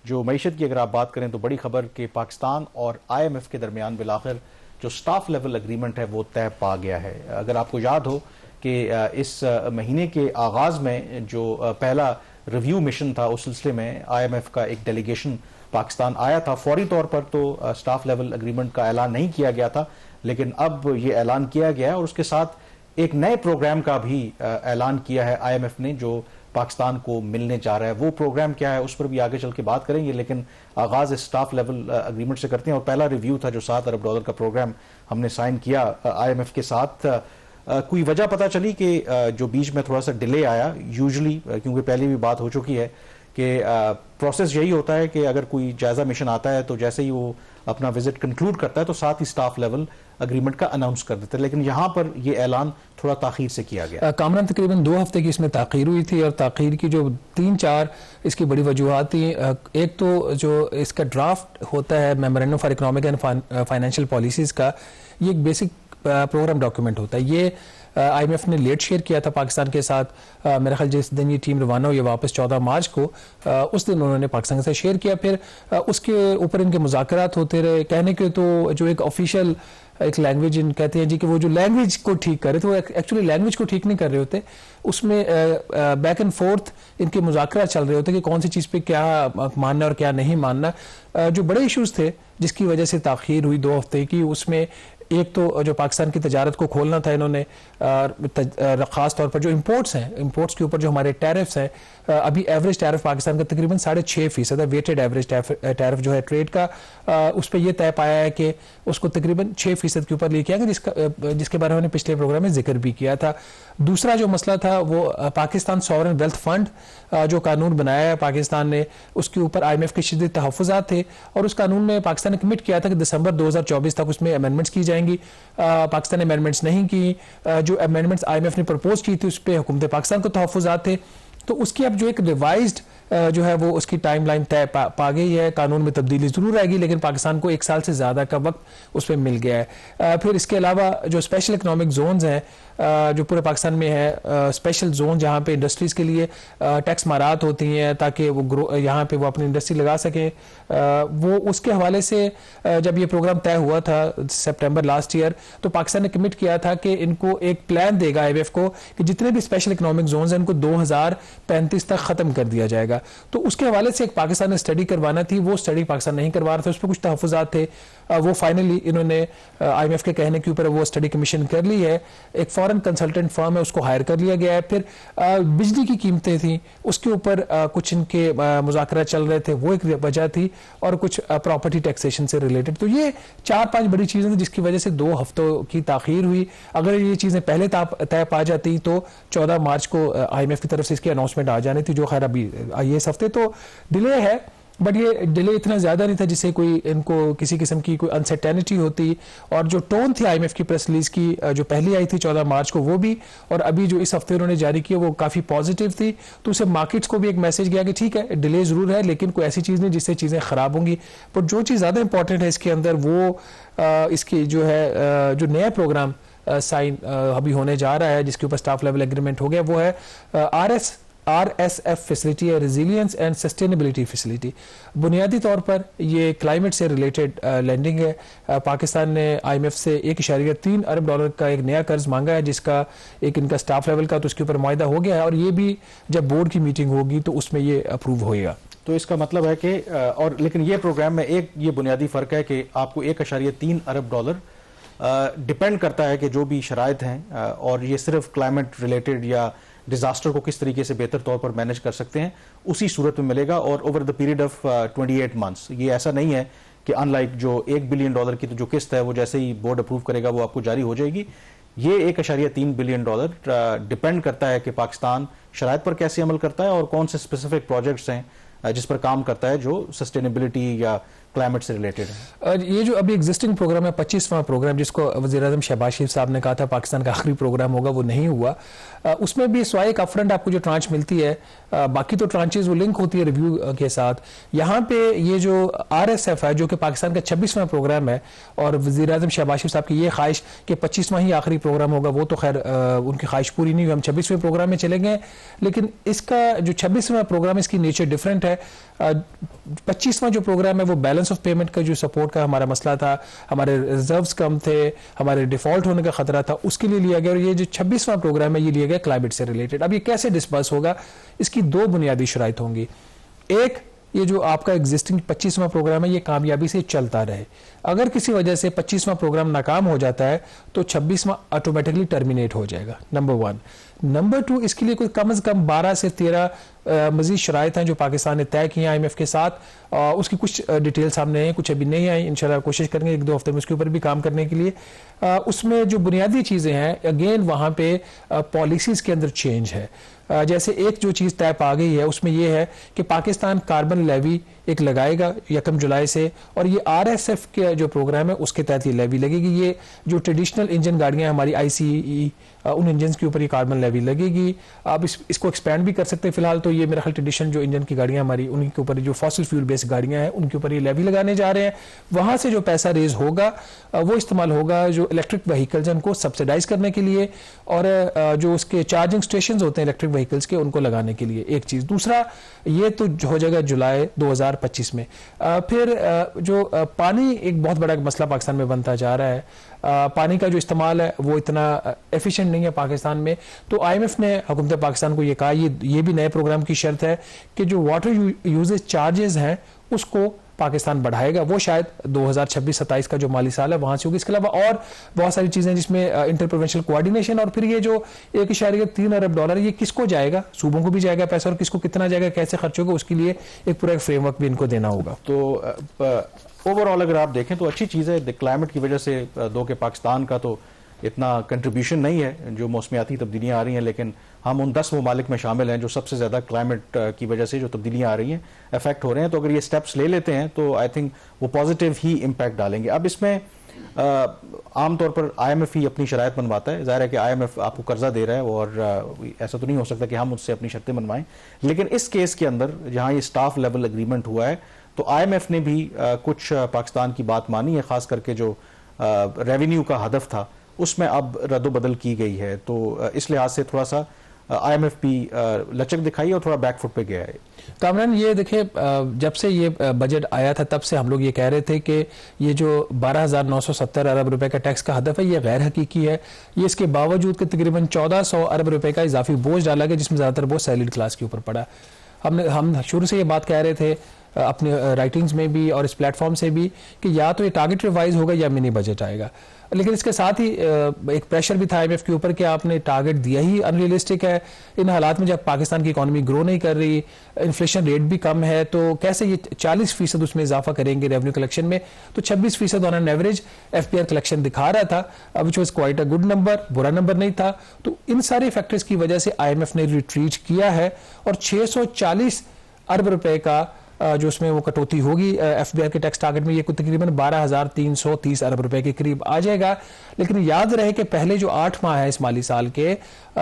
जो मईशत की अगर आप बात करें तो बड़ी खबर कि पाकिस्तान और IMF के दरमियान बिलाखिर जो स्टाफ लेवल एग्रीमेंट है वो तय पा गया है। अगर आपको याद हो कि इस महीने के आगाज़ में जो पहला रिव्यू मिशन था उस सिलसिले में IMF का एक डेलीगेशन पाकिस्तान आया था। फौरी तौर पर तो स्टाफ लेवल एग्रीमेंट का ऐलान नहीं किया गया था, लेकिन अब ये ऐलान किया गया है और उसके साथ एक नए प्रोग्राम का भी ऐलान किया है IMF ने जो पाकिस्तान को मिलने जा रहा है। वो प्रोग्राम क्या है उस पर भी आगे चल के बात करेंगे, लेकिन आगाज स्टाफ लेवल एग्रीमेंट से करते हैं। और पहला रिव्यू था जो $7 अरब का प्रोग्राम हमने साइन किया IMF के साथ। कोई वजह पता चली कि जो बीच में थोड़ा सा डिले आया, यूजुअली क्योंकि पहले भी बात हो चुकी है कि प्रोसेस यही होता है कि अगर कोई जायजा मिशन आता है तो जैसे ही वो अपना विजिट कंक्लूड करता है तो साथ ही स्टाफ लेवल एग्रीमेंट का अनाउंस कर देते हैं, लेकिन यहाँ पर ये ऐलान थोड़ा ताखीर से किया गया। कामरान तकरीबन 2 हफ्ते की इसमें ताखीर हुई थी और ताखीर की जो 3-4 इसकी बड़ी वजूहत थी। एक तो जो इसका ड्राफ्ट होता है memorandum for economic and financial policies का, ये एक बेसिक प्रोग्राम डॉक्यूमेंट होता है। ये IMF ने लेट शेयर किया था पाकिस्तान के साथ। मेरे ख्याल जिस दिन ये टीम रवाना हुई वापस 14 मार्च को, उस दिन उन्होंने पाकिस्तान के साथ शेयर किया। फिर उसके ऊपर इनके मुज़ाकरात होते रहे। कहने के तो जो एक ऑफिशियल एक लैंग्वेज इन कहते हैं जी कि वो जो लैंग्वेज को ठीक कर रहे थे वो एक्चुअली लैंग्वेज को ठीक नहीं कर रहे होते, उसमें बैक एंड फोर्थ इनके मुज़ाकरात चल रहे होते कि कौन सी चीज़ पे क्या मानना और क्या नहीं मानना। जो बड़े इश्यूज थे जिसकी वजह से ताखीर हुई 2 हफ्ते की, उसमें एक तो जो पाकिस्तान की तजारत को खोलना था इन्होंने, ख़ास तौर पर जो इम्पोर्ट्स हैं, इम्पोर्ट्स के ऊपर जो हमारे टैरिफ्स हैं, अभी एवरेज टैरिफ पाकिस्तान का तकरीबन 6.5% है। वेटेड एवरेज टैरिफ जो है ट्रेड का, उस पर यह तय पाया है कि उसको तकरीबन 6% के ऊपर लेके आएंगे, जिसके बारे में हमने पिछले प्रोग्राम में जिक्र भी किया था। दूसरा जो मसला था वो पाकिस्तान सॉवरेन वेल्थ फंड जो कानून बनाया है पाकिस्तान ने, उसके ऊपर IMF के शदीद तहफ़्फ़ुज़ात थे और उस कानून में पाकिस्तान ने कमिट किया था कि दिसंबर 2024 तक उसमें अमेंडमेंट्स की जाएंगी। पाकिस्तान ने अमेंडमेंट्स नहीं की। जो अमेंडमेंट्स IMF ने प्रपोज की थी उस पर हुकूमत पाकिस्तान को तहफ़्फ़ुज़ात थे, तो उसकी अब जो एक रिवाइज्ड जो है वो उसकी टाइमलाइन तय पा गई है। कानून में तब्दीली जरूर आएगी, लेकिन पाकिस्तान को 1 साल से ज़्यादा का वक्त उस पर मिल गया है। फिर इसके अलावा जो स्पेशल इकनॉमिक जोन्स हैं जो पूरे पाकिस्तान में है, स्पेशल जोन जहाँ पे इंडस्ट्रीज़ के लिए टैक्स मारात होती हैं ताकि वो यहाँ पे वो अपनी इंडस्ट्री लगा सकें, वो उसके हवाले से जब ये प्रोग्राम तय हुआ था सितंबर लास्ट ईयर, तो पाकिस्तान ने कमिट किया था कि इनको एक प्लान देगा IMF को कि जितने भी स्पेशल इकनॉमिक जोन्स हैं इनको 2035 तक ख़त्म कर दिया जाएगा। तो उसके हवाले से एक पाकिस्तान ने स्टडी करवाना थी, वो स्टडी पाकिस्तान नहीं करवा रहा था, उस पर कुछ तहफ़्फ़ुज़ात थे। वो फाइनली इन्होंने IMF के कहने के ऊपर वो स्टडी कमीशन कर ली है। एक फॉरेन कंसल्टेंट फर्म है, उसको हायर कर लिया गया है। फिर बिजली की कीमतें थी, उसके ऊपर कुछ इनके मुज़ाकरात चल रहे थे, वो एक वजह थी, और कुछ प्रॉपर्टी टैक्सेशन से रिलेटेड। तो ये 4-5 बड़ी चीज़ें थी जिसकी वजह से 2 हफ्तों की ताखीर हुई। अगर ये चीज़ें पहले तय पा जाती तो 14 मार्च को IMF की तरफ से इसकी अनाउंसमेंट आ जानी थी, जो खैर अभी ये इस हफ्ते तो डिले है, बट ये डिले इतना ज़्यादा नहीं था जिससे कोई इनको किसी किस्म की कोई अनसर्टेनिटी होती। और जो टोन थी IMF की प्रेस रिलीज की जो पहली आई थी 14 मार्च को, वो भी, और अभी जो इस हफ्ते उन्होंने जारी की वो काफ़ी पॉजिटिव थी। तो उससे मार्केट्स को भी एक मैसेज गया कि ठीक है डिले ज़रूर है, लेकिन कोई ऐसी चीज़ नहीं जिससे चीज़ें ख़राब होंगी। पर जो चीज़ ज़्यादा इंपॉर्टेंट है इसके अंदर वो इसकी जो है जो नया प्रोग्राम साइन अभी होने जा रहा है जिसके ऊपर स्टाफ लेवल एग्रीमेंट हो गया, वो है RSF फैसिलिटी है, रेजिलियंस एंड सस्टेनेबिलिटी फैसिलिटी। बुनियादी तौर पर ये क्लाइमेट से रिलेटेड लेंडिंग है। पाकिस्तान ने IMF से $1.3 अरब का एक नया कर्ज मांगा है, जिसका एक इनका स्टाफ लेवल का तो उसके ऊपर मुआहदा हो गया है, और ये भी जब बोर्ड की मीटिंग होगी तो उसमें ये अप्रूव होएगा। तो इसका मतलब है कि और लेकिन ये प्रोग्राम में एक ये बुनियादी फ़र्क है कि आपको $1.3 अरब डिपेंड करता है कि जो भी शराइत हैं, और ये सिर्फ क्लाइमेट रिलेटेड या डिजास्टर को किस तरीके से बेहतर तौर पर मैनेज कर सकते हैं उसी सूरत में मिलेगा, और over the period of 28 months. ये ऐसा नहीं है कि अनलाइक जो $1 बिलियन की तो जो किस्त है वो जैसे ही बोर्ड अप्रूव करेगा वो आपको जारी हो जाएगी। ये $1.3 बिलियन डिपेंड करता है कि पाकिस्तान शराइत पर कैसे अमल करता है और कौन से स्पेसिफिक प्रोजेक्ट्स हैं जिस पर काम करता है जो सस्टेनेबिलिटी या क्लाइमेट से रिलेटेड है। ये जो अभी एग्जिस्टिंग प्रोग्राम है 25वां प्रोग्राम, जिसको वज़ीर-ए-आज़म शहबाज शरीफ साहब ने कहा था पाकिस्तान का आखिरी प्रोग्राम होगा, वो नहीं हुआ। उसमें भी स्वाय एक अपफ्रंट आपको जो ट्रांच मिलती है, बाकी तो ट्रांचेज वो लिंक होती है रिव्यू के साथ। यहाँ पे ये जो RSF है जो कि पाकिस्तान का 26वां प्रोग्राम है, और वज़ीर-ए-आज़म शहबाज शरीफ साहब की ये ख्वाहिश कि 25वां ही आखिरी प्रोग्राम होगा, वो तो खैर उनकी ख्वाहिश पूरी नहीं हुई, हम 26वें प्रोग्राम में चले गए। लेकिन इसका जो 26वां प्रोग्राम इसकी नेचर डिफरेंट है। है 25वां जो प्रोग्राम है वो बैलेंस ऑफ पेमेंट का जो सपोर्ट का हमारा मसला था, हमारे रिजर्व्स कम थे, हमारे डिफॉल्ट होने का खतरा था, उसके लिए लिया गया। और ये जो 26वां प्रोग्राम है ये लिया गया क्लाइमेट से रिलेटेड। अब ये कैसे डिस्बर्स होगा, इसकी दो बुनियादी शराइत होंगी। एक, ये जो आपका एग्जिस्टिंग 25वां प्रोग्राम है ये कामयाबी से चलता रहे। अगर किसी वजह से 25वां प्रोग्राम नाकाम हो जाता है तो 26वां ऑटोमेटिकली टर्मिनेट हो जाएगा, नंबर 1। नंबर 2, इसके लिए कोई कम से कम 12 से 13 मजीद शराइत हैं जो पाकिस्तान ने तय किए IMF के साथ। उसकी कुछ डिटेल सामने हैं, कुछ अभी नहीं आई, इंशाल्लाह कोशिश करेंगे 1-2 हफ्ते में उसके ऊपर भी काम करने के लिए। उसमें जो बुनियादी चीज़ें हैं, अगेन वहाँ पे पॉलिसीज़ के अंदर चेंज है। जैसे एक जो चीज़ तय पा गई है उसमें यह है कि पाकिस्तान कार्बन लेवी एक लगाएगा 1 जुलाई से, और ये RSF के जो प्रोग्राम है उसके तहत ये लेवी लगेगी। ये जो ट्रेडिशनल इंजन गाड़ियां हमारी ICE उन इंजन के ऊपर ये कार्बन लेवी लगेगी। आप इसको एक्सपेंड भी कर सकते हैं। फिलहाल तो ये मेरा ख्याल ट्रेडिशनल जो इंजन की गाड़ियां हमारी उनके ऊपर, जो फॉसिल फ्यूल बेस्ड गाड़ियां हैं उनके ऊपर ये लेवी लगाने जा रहे हैं। वहां से जो पैसा रेज होगा वो इस्तेमाल होगा जो इलेक्ट्रिक व्हीकल्स हैं उनको सब्सिडाइज करने के लिए, और जो उसके चार्जिंग स्टेशन होते हैं इलेक्ट्रिक व्हीकल्स के उनको लगाने के लिए, एक चीज़। दूसरा, ये तो हो जाएगा जुलाई 2025 में। फिर जो पानी एक बहुत बड़ा मसला पाकिस्तान में बनता जा रहा है। पानी का जो इस्तेमाल है वो इतना एफिशिएंट नहीं है पाकिस्तान में, तो IMF ने हुकूमत पाकिस्तान को ये कहा, ये भी नए प्रोग्राम की शर्त है कि जो वाटर यूजेज चार्जेस हैं उसको पाकिस्तान बढ़ाएगा। वो शायद 2026-27 का जो माली साल है वहां से होगी। इसके अलावा और बहुत सारी चीजें जिसमें इंटर प्रोविंशियल कोऑर्डिनेशन, और फिर ये जो 1.3 अरब डॉलर ये किसको जाएगा, सूबों को भी जाएगा पैसा, और किसको कितना जाएगा, कैसे खर्च होगा, उसके लिए एक पूरा फ्रेमवर्क भी इनको देना होगा। तो ओवरऑल अगर आप देखें तो अच्छी चीज़ है। क्लाइमेट की वजह से दो के पाकिस्तान का तो इतना कंट्रीब्यूशन नहीं है जो मौसमियाती तब्दीलियाँ आ रही हैं, लेकिन हम उन 10 ममालिक में शामिल हैं जो सबसे ज़्यादा क्लाइमेट की वजह से जो तब्दीलियाँ आ रही हैं अफेक्ट हो रहे हैं। तो अगर ये स्टेप्स ले लेते हैं तो आई थिंक वो पॉजिटिव ही इम्पैक्ट डालेंगे। अब इसमें आमतौर पर IMF ही अपनी शराइत बनवाता है। ज़ाहिर है कि IMF आपको कर्जा दे रहा है और ऐसा तो नहीं हो सकता कि हम उससे अपनी शर्तें बनवाएं, लेकिन इस केस के अंदर जहाँ ये स्टाफ लेवल एग्रीमेंट हुआ है तो IMF ने भी कुछ पाकिस्तान की बात मानी है, खास करके जो रेवेन्यू का हदफ था उसमें अब रद्दोबदल की गई है। तो इस लिहाज से थोड़ा सा IMF भी लचक दिखाई और थोड़ा बैकफुट पे गया है। कामरान, ये देखिए, जब से ये बजट आया था तब से हम लोग ये कह रहे थे कि ये जो 12,970 अरब रुपए का टैक्स का हदफ है ये गैर हकीकी है। ये इसके बावजूद कि तकरीबन 1400 अरब रुपए का इजाफी बोझ डाला गया, जिसमें ज़्यादातर बोझ सैलरीड क्लास के ऊपर पड़ा। हम शुरू से ये बात कह रहे थे अपने राइटिंग्स में भी और इस प्लेटफॉर्म से भी कि या तो ये टारगेट रिवाइज होगा या मिनी बजट आएगा, लेकिन इसके साथ ही एक प्रेशर भी था IMF के ऊपर कि आपने टारगेट दिया ही अनरियलिस्टिक है। इन हालात में जब पाकिस्तान की इकोनॉमी ग्रो नहीं कर रही, इन्फ्लेशन रेट भी कम है, तो कैसे ये 40% उसमें इजाफा करेंगे रेवेन्यू कलेक्शन में। तो 26% on an average FPR collection दिखा रहा था, which was quite a good number, बुरा नंबर नहीं था। तो इन सारे फैक्टर्स की वजह से IMF ने रिट्रीट किया है और 640 अरब रुपए का जो उसमें वो कटौती होगी FBR के टैक्स टारगेट में, ये तकरीबन 12,330 अरब रुपए के करीब आ जाएगा। लेकिन याद रहे कि पहले जो 8 माह है इस माली साल के,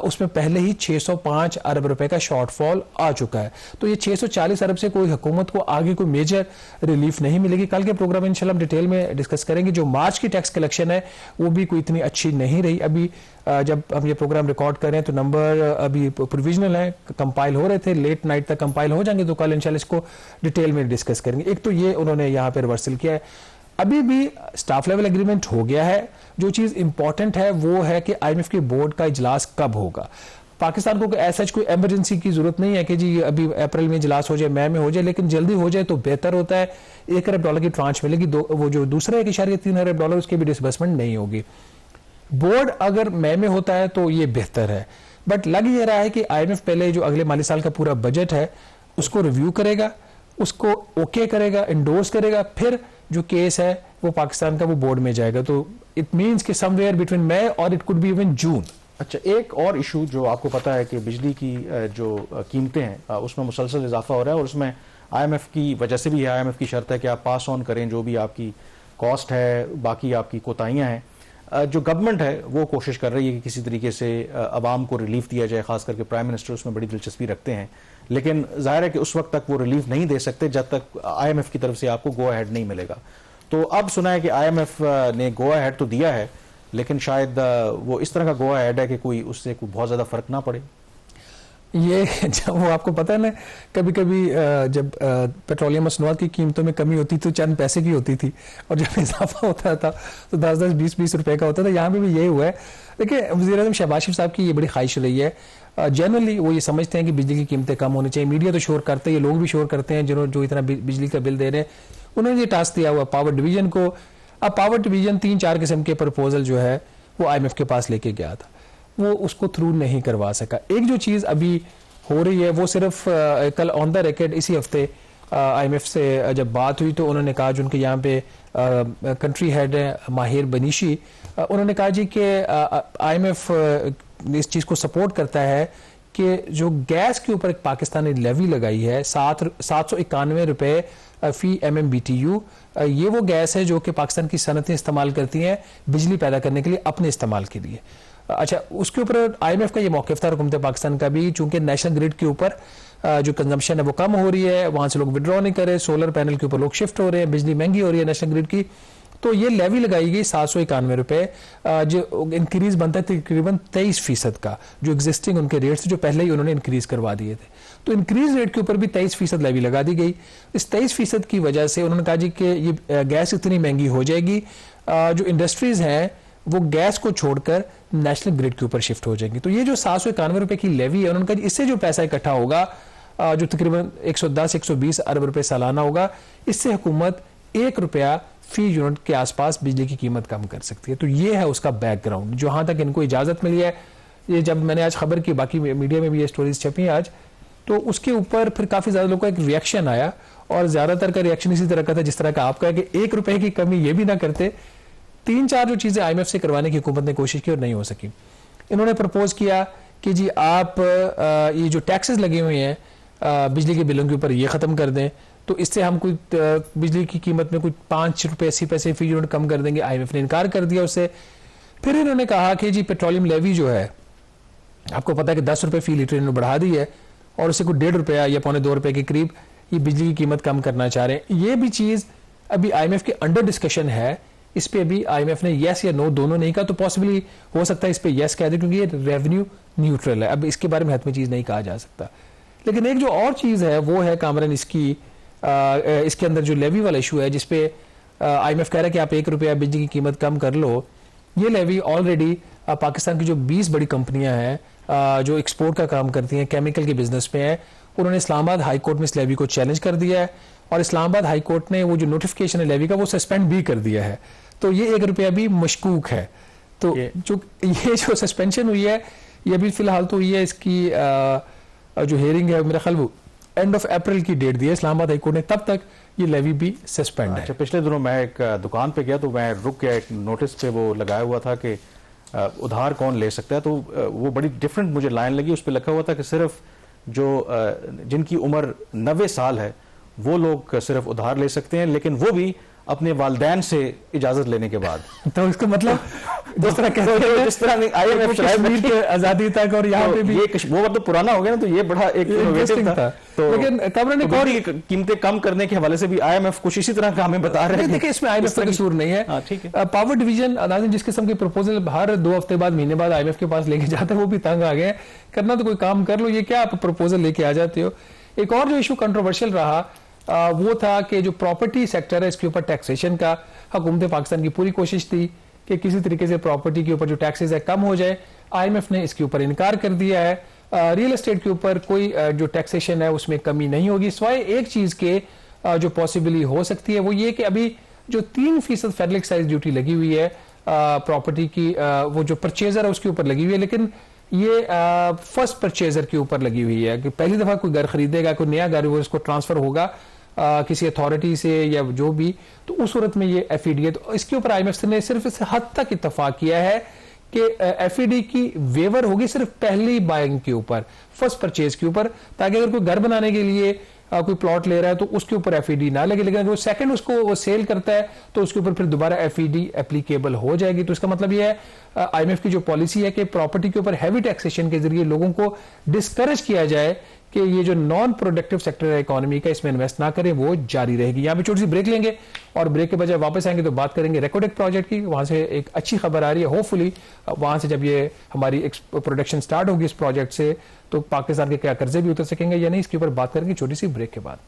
उसमें पहले ही 605 अरब रुपए का शॉर्टफॉल आ चुका है। तो ये 640 अरब से कोई हुकूमत को आगे कोई मेजर रिलीफ नहीं मिलेगी। कल के प्रोग्राम में इंशाल्लाह डिटेल में डिस्कस करेंगे। जो मार्च की टैक्स कलेक्शन है वो भी कोई इतनी अच्छी नहीं रही। अभी जब हम ये प्रोग्राम रिकॉर्ड कर रहे हैं तो नंबर अभी प्रोविजनल है, कंपाइल हो रहे थे, लेट नाइट तक कंपाइल हो जाएंगे, तो कल इंशाल्लाह इसको डिटेल में डिस्कस करेंगे। एक तो ये उन्होंने यहाँ पे रिवर्सल किया है। अभी भी स्टाफ लेवल एग्रीमेंट हो गया है। जो चीज़ इंपॉर्टेंट है वो है कि IMF के बोर्ड का इजलास कब होगा। पाकिस्तान को ऐसा कोई एमरजेंसी की जरूरत नहीं है कि जी अभी अप्रैल में इजलास हो जाए, मई में हो जाए, लेकिन जल्दी हो जाए तो बेहतर होता है। 1 अरब डॉलर की ट्रांच मिलेगी, वो जो दूसरा 1.3 अरब डॉलर उसकी भी डिसबर्समेंट नहीं होगी। बोर्ड अगर मई में होता है तो ये बेहतर है, बट लग ये रहा है कि IMF पहले जो अगले माली साल का पूरा बजट है उसको रिव्यू करेगा, उसको ओके करेगा, इंडोर्स करेगा, फिर जो केस है वो पाकिस्तान का वो बोर्ड में जाएगा। तो इट मींस कि समवेयर बिटवीन मई और इट कुड बी इवन जून। अच्छा, एक और इशू जो आपको पता है कि बिजली की जो कीमतें हैं उसमें मुसलसल इजाफा हो रहा है, और उसमें IMF की वजह से भी है। IMF की शर्त है कि आप पास ऑन करें जो भी आपकी कॉस्ट है, बाकी आपकी कोताहियाँ हैं। जो गवर्नमेंट है वो कोशिश कर रही है कि किसी तरीके से अवाम को रिलीफ दिया जाए, खास करके प्राइम मिनिस्टर उसमें बड़ी दिलचस्पी रखते हैं, लेकिन जाहिर है कि उस वक्त तक वो रिलीफ नहीं दे सकते जब तक IMF की तरफ से आपको गो अहेड नहीं मिलेगा। तो अब सुना है कि IMF ने गो अहेड तो दिया है, लेकिन शायद वो इस तरह का गो अहेड है कि कोई उससे कोई बहुत ज़्यादा फर्क ना पड़े। ये जब वो आपको पता है ना, कभी कभी जब पेट्रोलियम मसनूआत की कीमतों में कमी होती तो चंद पैसे की होती थी, और जब इजाफा होता था तो 10-10, 20-20 रुपए का होता था। यहाँ पे भी यही हुआ है। देखिए, वज़ीर-ए-आज़म शहबाज शरीफ साहब की ये बड़ी ख्वाहिश रही है। जनरली वो ये समझते हैं कि बिजली की कीमतें कम होनी चाहिए। मीडिया तो शोर करते हैं, ये लोग भी शोर करते हैं जो इतना बिजली का बिल दे रहे हैं। उन्होंने ये टास्क दिया हुआ पावर डिवीजन को। अब पावर डिवीजन 3-4 किस्म के प्रपोजल जो है वो IMF के पास लेके गया था, वो उसको थ्रू नहीं करवा सका। एक जो चीज़ अभी हो रही है वो सिर्फ कल ऑन द रिकॉर्ड इसी हफ्ते IMF से जब बात हुई तो उन्होंने कहा, जो उनके यहाँ पे कंट्री हेड है माहिर बनीशी, उन्होंने कहा जी कि IMF इस चीज़ को सपोर्ट करता है कि जो गैस के ऊपर एक पाकिस्तान ने लेवी लगाई है 791 रुपये फी MMBTU, ये वो गैस है जो कि पाकिस्तान की सनतें इस्तेमाल करती हैं बिजली पैदा करने के लिए, अपने इस्तेमाल के लिए। अच्छा, उसके ऊपर IMF का ये मौक़िफ़ था हुकूमत पाकिस्तान का भी, चूंकि नेशनल ग्रिड के ऊपर जो कंजम्पशन है वो कम हो रही है, वहाँ से लोग विड्रॉ नहीं करे, सोलर पैनल के ऊपर लोग शिफ्ट हो रहे हैं, बिजली महंगी हो रही है नेशनल ग्रिड की, तो ये लेवी लगाई गई 791 रुपये, जो इंक्रीज बनता है तकरीबन 23% का, जो एग्जिस्टिंग उनके रेट्स जो पहले ही उन्होंने इंक्रीज करवा दिए थे। तो इंक्रीज रेट के ऊपर भी 23% लेवी लगा दी गई। इस 23% की वजह से उन्होंने कहा जी कि ये गैस इतनी महंगी हो जाएगी, जो इंडस्ट्रीज हैं वो गैस को छोड़कर नेशनल ग्रिड के ऊपर शिफ्ट हो जाएंगी। तो ये जो 791 रुपये की लेवी है, उन्होंने कहा इससे जो पैसा इकट्ठा होगा, जो तकरीबन 110-120 अरब रुपए सालाना होगा, इससे हुकूमत 1 रुपया फी यूनिट के आसपास बिजली की कीमत कम कर सकती है। तो ये है उसका बैकग्राउंड, जहां तक इनको इजाजत मिली है। ये जब मैंने आज खबर की, बाकी मीडिया में भी ये स्टोरीज छपी आज, तो उसके ऊपर फिर काफी ज्यादा लोगों का एक रिएक्शन आया, और ज्यादातर का रिएक्शन इसी तरह का था जिस तरह का आपका है कि 1 रुपए की कमी ये भी ना करते। 3-4 जो चीजें IMF से करवाने की हुकूमत ने कोशिश की और नहीं हो सकी। इन्होंने प्रपोज किया कि जी आप ये जो टैक्सेस लगे हुए हैं बिजली के बिलों के ऊपर, ये खत्म कर दें, तो इससे हम कोई बिजली की कीमत में कुछ 5 रुपए 80 पैसे फी यूनिट कम कर देंगे। IMF ने इनकार कर दिया उससे। फिर इन्होंने कहा कि जी पेट्रोलियम लेवी जो है, आपको पता है कि 10 रुपए फी लीटर इन्होंने बढ़ा दी है, और उससे कुछ 1.5 रुपया या 1.25 रुपए के करीब ये बिजली की कीमत कम करना चाह रहे हैं। ये भी चीज अभी IMF के अंडर डिस्कशन है। इस पे अभी IMF ने यस या नो दोनों नहीं कहा, तो पॉसिबली हो सकता है इस पे यस कह दे, क्योंकि ये रेवेन्यू न्यूट्रल है। अब इसके बारे में हतमी चीज नहीं कहा जा सकता। लेकिन एक जो और चीज है वो है कामरान, इसके अंदर जो लेवी वाला इशू है, जिसपे IMF कह रहा है कि आप 1 रुपया बिजली की कीमत कम कर लो। ये लेवी ऑलरेडी पाकिस्तान की जो 20 बड़ी कंपनियां हैं जो एक्सपोर्ट का काम करती हैं, केमिकल के बिजनेस में है, उन्होंने इस्लामाबाद हाई कोर्ट में इस लेवी को चैलेंज कर दिया है, और इस्लामाबाद हाई कोर्ट ने वो जो नोटिफिकेशन है लेवी का वो सस्पेंड भी कर दिया है। तो ये 1 रुपया भी मशकूक है। तो ये जो सस्पेंशन हुई है, ये भी फिलहाल तो हुई है, इसकी जो हेयरिंग है मेरा ख्याल एंड ऑफ अप्रैल की डेट दी है इस्लामाबाद हाई कोर्ट ने, तब तक ये लेवी भी सस्पेंड है। अच्छा, पिछले दिनों मैं एक दुकान पे गया तो मैं रुक गया, एक नोटिस पे वो लगाया हुआ था कि उधार कौन ले सकता है, तो वो बड़ी डिफरेंट मुझे लाइन लगी। उस पर लिखा हुआ था कि सिर्फ जो जिनकी उम्र 90 साल है वो लोग सिर्फ उधार ले सकते हैं, लेकिन वो भी अपने वालिदैन से इजाजत लेने के बाद। तो इसका मतलब जिस तरह कहते हैं, जिस तरह IMF कश्मीर के आजादी तक और यहाँ पे भी ये वो मतलब पुराना हो गया ना, तो ये बड़ा एक इनोवेटिव था। तो लेकिन कामरान एक और कीमतें कम करने के हवाले से भी IMF कुछ इसी तरह का हमें बता रहे हैं। देखिए, इसमें IMF का कसूर नहीं है। ठीक है। पावर डिवीजन नाज़रीन जिस किस्म के प्रपोजल हर 2 हफ्ते बाद, महीने बाद IMF के पास लेके जाता है, वो भी तंग आ गए। करना तो कोई काम कर लो, ये क्या आप प्रपोजल लेके आ जाते हो। एक और जो इशू कंट्रोवर्शियल रहा वो था कि जो प्रॉपर्टी सेक्टर है इसके ऊपर टैक्सेशन का हुकूमत पाकिस्तान की पूरी कोशिश थी कि किसी तरीके से प्रॉपर्टी के ऊपर जो टैक्सेस है कम हो जाए। IMF ने इसके ऊपर इनकार कर दिया है। रियल एस्टेट के ऊपर कोई जो टैक्सेशन है उसमें कमी नहीं होगी, सिवाय एक चीज के जो पॉसिबली हो सकती है वो ये कि अभी जो 3% फेडरल एक्साइज ड्यूटी लगी हुई है प्रॉपर्टी की, वो जो परचेजर है उसके ऊपर लगी हुई है, लेकिन ये फर्स्ट परचेजर के ऊपर लगी हुई है कि पहली दफा कोई घर खरीदेगा, कोई नया घर वो इसको ट्रांसफर होगा किसी अथॉरिटी से या जो भी, तो उस सूरत में ये FED है। तो इसके ऊपर IMF ने सिर्फ इस हद तक इत्तफाक किया है कि FED की वेवर होगी सिर्फ पहली बाइंग के ऊपर, फर्स्ट परचेज के ऊपर, ताकि अगर कोई घर बनाने के लिए कोई प्लॉट ले रहा है तो उसके ऊपर FED ना लगे, लेकिन अगर वो सेकंड उसको वो सेल करता है तो उसके ऊपर फिर दोबारा FED एप्लीकेबल हो जाएगी। तो इसका मतलब ये है IMF की जो पॉलिसी है कि प्रॉपर्टी के ऊपर हैवी टैक्सेशन के जरिए लोगों को डिस्करेज किया जाए कि ये जो नॉन प्रोडक्टिव सेक्टर है इकोनॉमी का, इसमें इन्वेस्ट ना करें, वो जारी रहेगी। यहाँ पे छोटी सी ब्रेक लेंगे और ब्रेक के बजाय वापस आएंगे तो बात करेंगे रेकोडेक प्रोजेक्ट की। वहां से एक अच्छी खबर आ रही है, होपफुली वहां से जब ये हमारी प्रोडक्शन स्टार्ट होगी इस प्रोजेक्ट से, तो पाकिस्तान के क्या कर्जे भी उतर सकेंगे या नहीं, इसके ऊपर बात करेंगे छोटी सी ब्रेक के बाद।